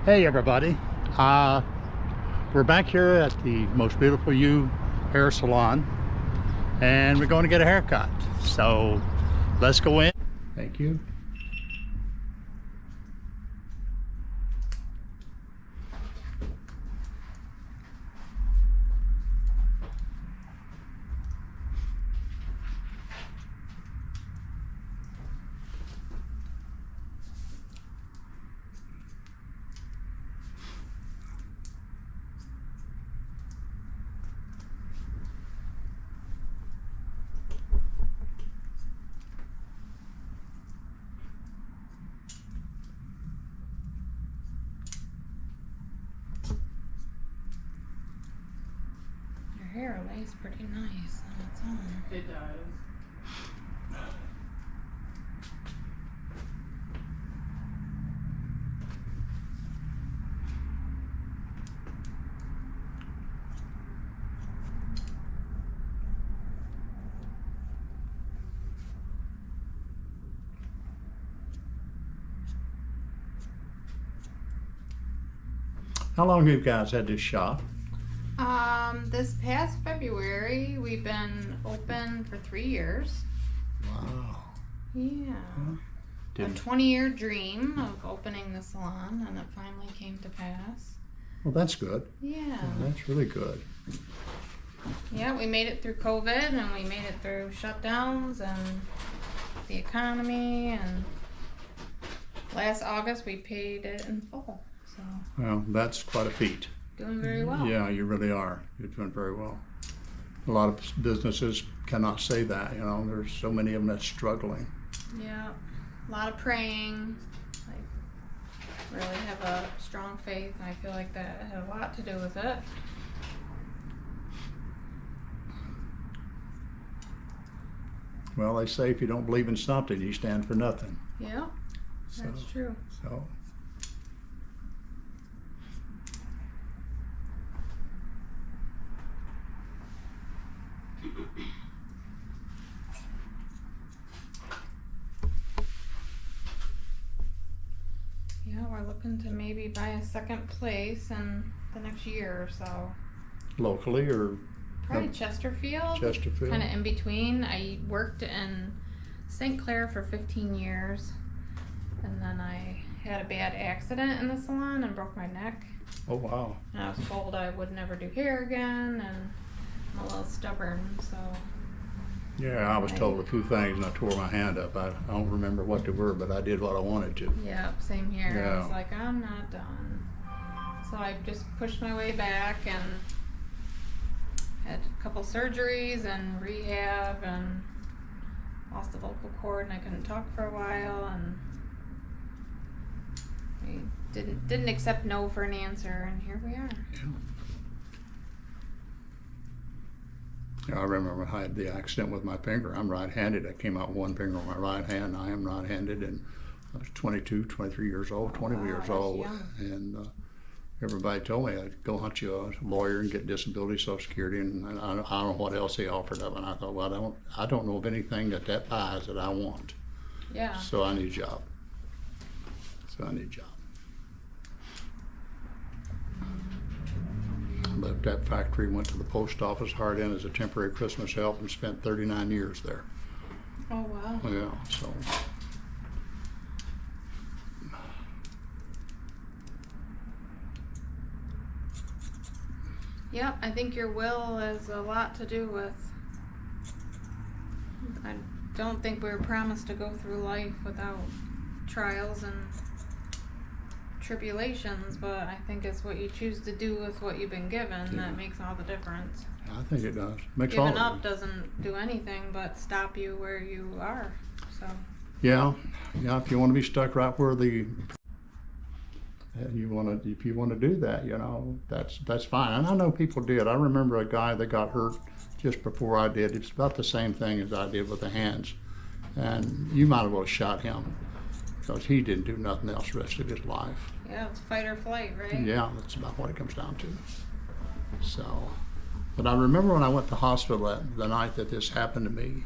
Hey everybody, we're back here at the most beautiful hair salon and we're going to get a haircut. So let's go in. Thank you. Hair lays pretty nice on its own. It does. How long have you guys had this shop? This past February, we've been open for 3 years. Wow. Yeah. A 20-year dream of opening the salon, and it finally came to pass. Well, that's good. Yeah. That's really good. Yeah, we made it through COVID, and we made it through shutdowns and the economy, and last August we paid it in full. So. Well, that's quite a feat. Doing very well. Yeah, you really are. You're doing very well. A lot of businesses cannot say that, you know. There's so many of them that's struggling. Yeah, a lot of praying. I really have a strong faith, and I feel like that had a lot to do with it. Well, they say if you don't believe in something, you stand for nothing. Yeah, that's true. So. Yeah, we're looking to maybe buy a second place in the next year or so. Locally or? Probably Chesterfield. Chesterfield. Kind of in between. I worked in St. Clair for 15 years, and then I had a bad accident in the salon and broke my neck. Oh wow. And I was told I would never do hair again, and I'm a little stubborn, so. Yeah, I was told a few things and I tore my hand up. I don't remember what they were, but I did what I wanted to. Yeah, same here. Yeah. I was like, I'm not done. So I just pushed my way back and had a couple surgeries and rehab and lost the vocal cord and I couldn't talk for a while, and we didn't accept no for an answer, and here we are. Yeah, I remember I had the accident with my finger. I'm right-handed. I came out one finger on my right hand. I am right-handed, and I was 22, 23 years old, 20 years old. Young. And everybody told me I'd go hunt you a lawyer and get disability, Social Security, and I don't know what else they offered up. And I thought, well, I don't know of anything that buys that I want. Yeah. So I need a job. Left that factory, went to the post office, hired in as a temporary Christmas help, and spent 39 years there. Oh, wow. Yeah, so. Yep, I think your will has a lot to do with. I don't think we were promised to go through life without trials and tribulations, but I think it's what you choose to do with what you've been given that makes all the difference. I think it does. Giving up doesn't do anything but stop you where you are. So. Yeah. If you want to be stuck right where if you want to do that, you know, that's fine. And I know people did. I remember a guy that got hurt just before I did. It's about the same thing as I did with the hands, and you might as well have shot him because he didn't do nothing else the rest of his life. Yeah, it's fight or flight, right? Yeah, that's about what it comes down to. So, but I remember when I went to hospital the night that this happened to me,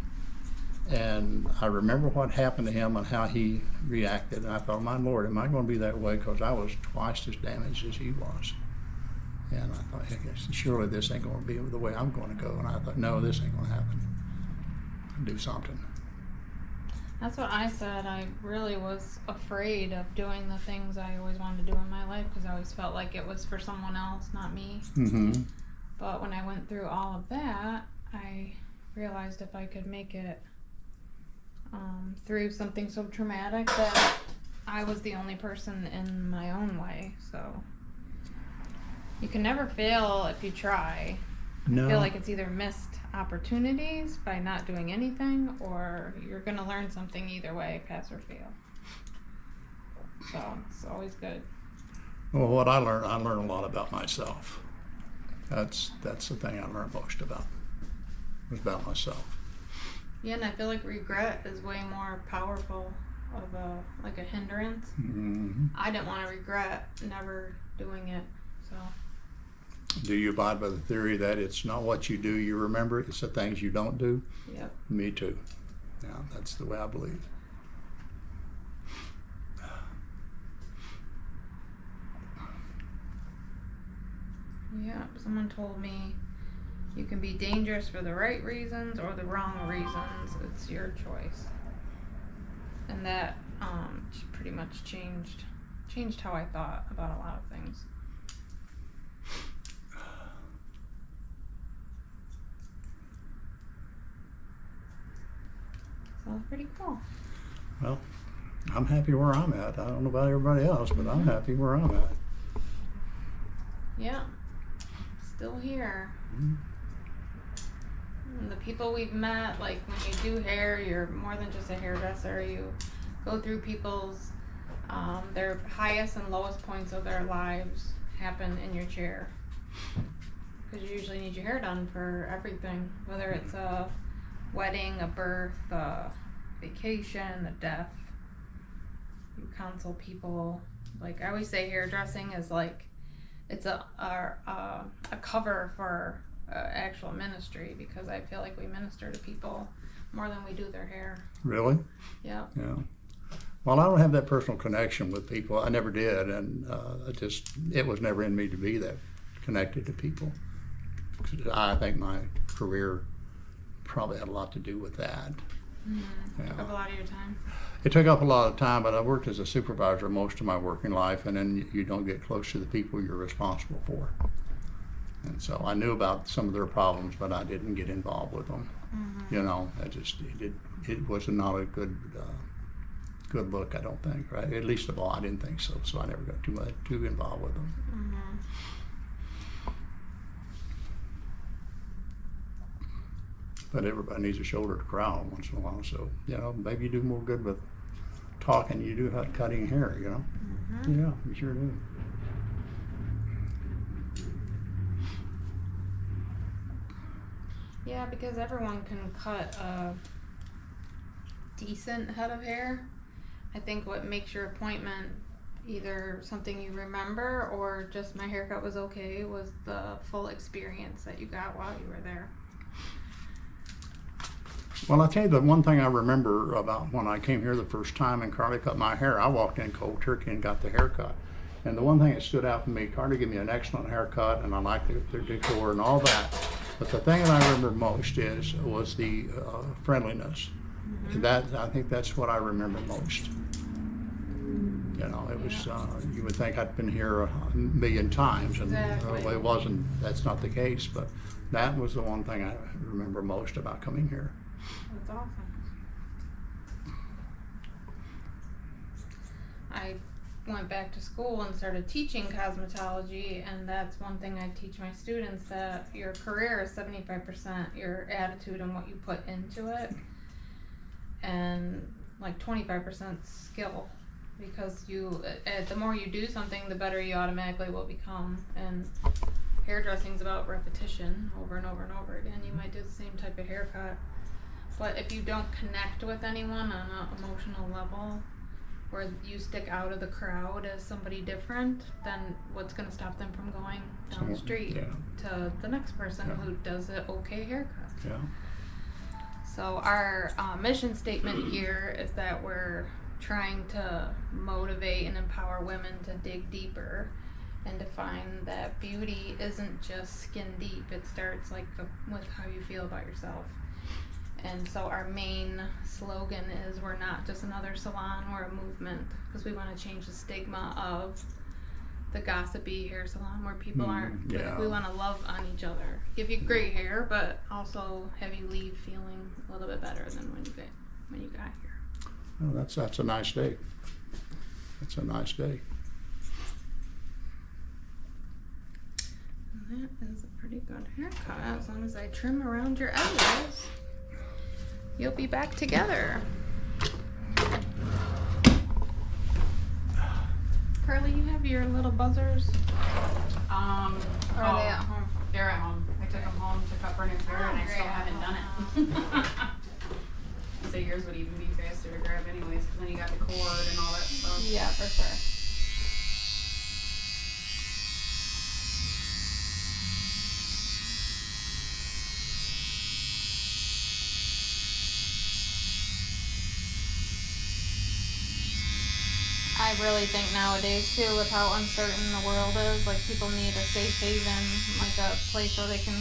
And I remember what happened to him and how he reacted. And I thought, my Lord, am I going to be that way? Because I was twice as damaged as he was. And I thought, hey, surely this ain't going to be the way I'm going to go. And I thought, no, this ain't going to happen. Do something. That's what I said. I really was afraid of doing the things I always wanted to do in my life because I always felt like it was for someone else, not me. Mm-hmm. But when I went through all of that, I realized if I could make it through something so traumatic that I was the only person in my own way. So you can never fail if you try. No. I feel like it's either missed opportunities by not doing anything, or you're going to learn something either way, pass or fail. So it's always good. Well, what I learned a lot about myself. That's the thing I learned most about. Was about myself. Yeah, and I feel like regret is way more powerful of a hindrance. Mm-hmm. I didn't want to regret never doing it, so. Do you abide by the theory that it's not what you do you remember, it's the things you don't do? Yep. Me too. Yeah, that's the way I believe. Yeah, someone told me you can be dangerous for the right reasons or the wrong reasons. It's your choice. And that pretty much changed how I thought about a lot of things. So it's pretty cool. Well, I'm happy where I'm at. I don't know about everybody else, but I'm happy where I'm at. Yeah. Still here. Mm-hmm. And the people we've met, like when you do hair, you're more than just a hairdresser. You go through people's, their highest and lowest points of their lives happen in your chair. Because you usually need your hair done for everything, whether it's a wedding, a birth, a vacation, a death. You counsel people. Like I always say, hairdressing is like, it's a cover for actual ministry, because I feel like we minister to people more than we do their hair. Really? Yeah. Yeah. Well, I don't have that personal connection with people. I never did, and it was never in me to be that connected to people. I think my career probably had a lot to do with that. Mm-hmm. Yeah. Took up a lot of your time. It took up a lot of time, but I worked as a supervisor most of my working life, and then you don't get close to the people you're responsible for. And so I knew about some of their problems, but I didn't get involved with them. Mm-hmm. You know, it was not a good look, I don't think, right? At least of all, I didn't think so. So I never got too involved with them. Mm-hmm. But everybody needs a shoulder to cry on once in a while. So, you know, maybe you do more good with talking you do cutting hair, you know? Mm-hmm. Yeah, you sure do. Yeah, because everyone can cut a decent head of hair. I think what makes your appointment either something you remember or just my haircut was okay was the full experience that you got while you were there. Well, I'll tell you the one thing I remember about when I came here the first time and Carly cut my hair. I walked in cold turkey and got the haircut. And the one thing that stood out for me, Carly gave me an excellent haircut, and I liked their decor and all that. But the thing that I remember most was the friendliness. Mm-hmm. That, I think that's what I remember most. You know, it was, you would think I'd been here a million times, and Exactly. it wasn't, that's not the case, but that was the one thing I remember most about coming here. That's awesome. I went back to school and started teaching cosmetology, and that's one thing I teach my students, that your career is 75% your attitude and what you put into it, and like 25% skill, because the more you do something, the better you automatically will become. And hairdressing is about repetition over and over and over again. You might do the same type of haircut, but if you don't connect with anyone on an emotional level, where you stick out of the crowd as somebody different, then what's going to stop them from going down the street to the next person who does an okay haircut? Yeah. So our mission statement here is that we're trying to motivate and empower women to dig deeper and to find that beauty isn't just skin deep. It starts with how you feel about yourself. And so our main slogan is we're not just another salon, we're a movement, because we want to change the stigma of the gossipy hair salon where people aren't. Yeah. We want to love on each other, give you great hair, but also have you leave feeling a little bit better than when you got here. Oh, that's a nice day. That's a nice day. And that is a pretty good haircut. As long as I trim around your edges, you'll be back together. Carly, you have your little buzzers? Or are they at home? They're at home. I took them home to cut Brennan's hair and I still haven't done it. So yours would even be faster to grab anyways, because then you got the cord and all that stuff. Yeah, for sure. I really think nowadays too, with how uncertain the world is, like people need a safe haven, like a place where they can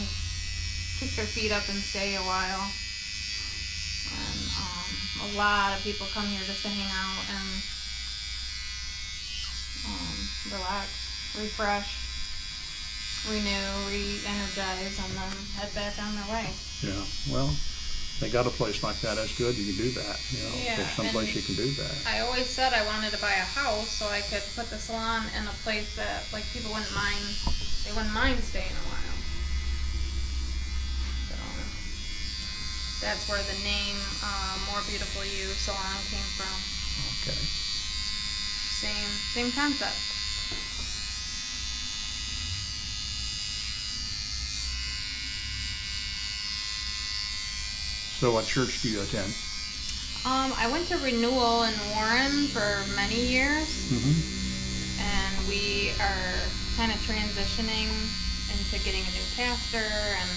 kick their feet up and stay a while. And a lot of people come here just to hang out and relax, refresh, renew, re-energize, and then head back on their way. Yeah, well, they got a place like that. That's good. You can do that. Yeah, There's someplace and you can do that. I always said I wanted to buy a house so I could put the salon in a place that like people wouldn't mind. They wouldn't mind staying a while. So that's where the name More Beautiful You Salon came from. Okay. Same concept. So what church do you attend? I went to Renewal in Warren for many years, and we are kind of transitioning into getting a new pastor, and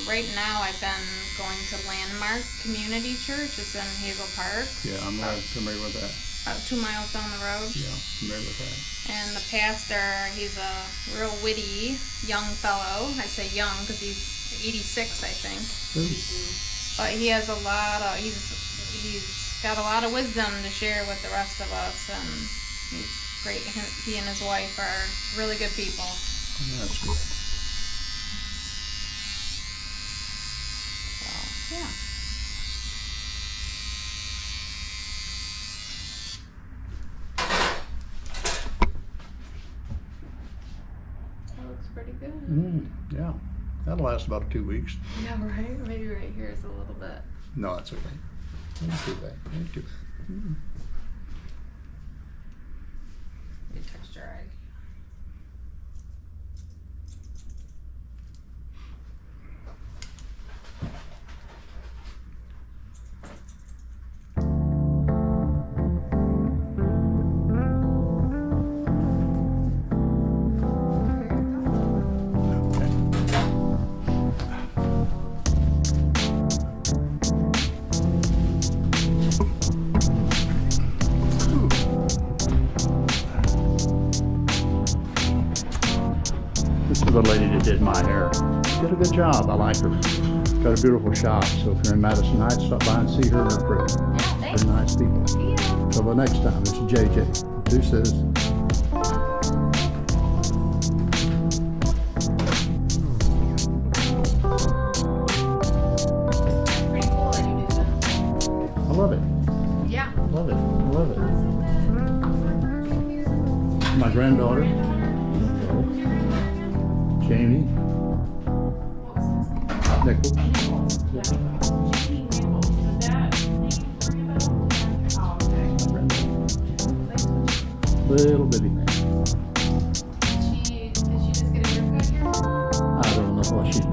right now I've been going to Landmark Community Church. It's in Hazel Park. Yeah, I'm not familiar with that. About 2 miles down the road. Yeah, familiar with that. And the pastor, he's a real witty young fellow. I say young because he's 86, I think. But he has a lot of, he's got a lot of wisdom to share with the rest of us, and he's great. He and his wife are really good people. That's good. So, yeah. That looks pretty good. Yeah, that'll last about 2 weeks. Yeah, right? Maybe right here is a little bit. No, that's okay. Not too bad. Not too bad. Maybe touch your eye. This is the lady that did my hair. Did a good job. I like her. Got a beautiful shop. So if you're in Madison Heights, stop by and see her. They're pretty. Yeah, thanks. They're nice people. See ya. Till the next time, this is JJ. Deuces. Pretty cool that you do that. I love it. Yeah. I love it. I love it. My granddaughter, Jamie Nichols. Little bitty man. Did she just get a haircut here? I don't know what she's